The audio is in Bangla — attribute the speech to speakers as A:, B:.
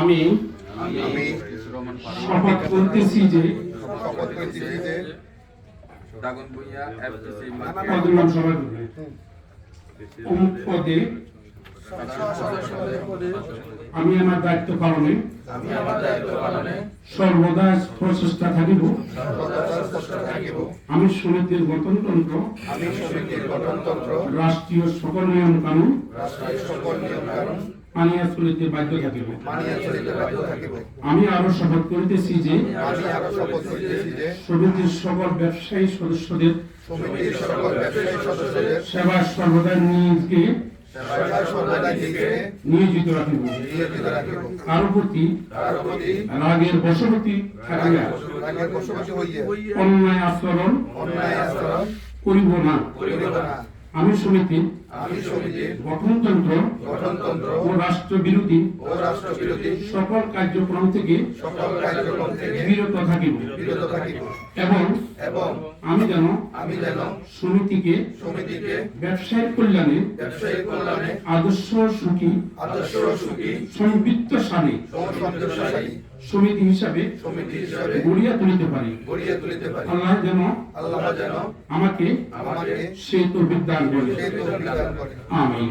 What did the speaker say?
A: আমি শপথ করতেছি যে অমুক পদে আমি আমার দায়িত্ব পালনে সর্বদা প্রচেষ্টা থাকিব। আমি সমিতির গঠনতন্ত্র রাষ্ট্রীয় সকল নিয়ম কানুন মানিয়া চলিতে বাধ্য থাকিব। আমি আরো শপথ করিতেছি যে সমিতির সকল ব্যবসায়ী সদস্যদের সেবা সর্বদা নিজকে নিয়োজিত রাখিব। কারো প্রতি রাগের বশবর্তী থাকিয়া অন্যায় আচরণ করিব না। আমি সমিতির গঠনতন্ত্র ও রাষ্ট্র বিরোধী সকল কার্যক্রম থেকে বিরত থাকিব এবং আমি যেন সমিতিকে ব্যবসায়িক কল্যাণে আদর্শ সুখী সমৃদ্ধ সানে সমিতি হিসাবে গড়িয়া তুলিতে পারি। আল্লাহ যেন আমাকে সেই তৌফিক দান করেন। আমিন।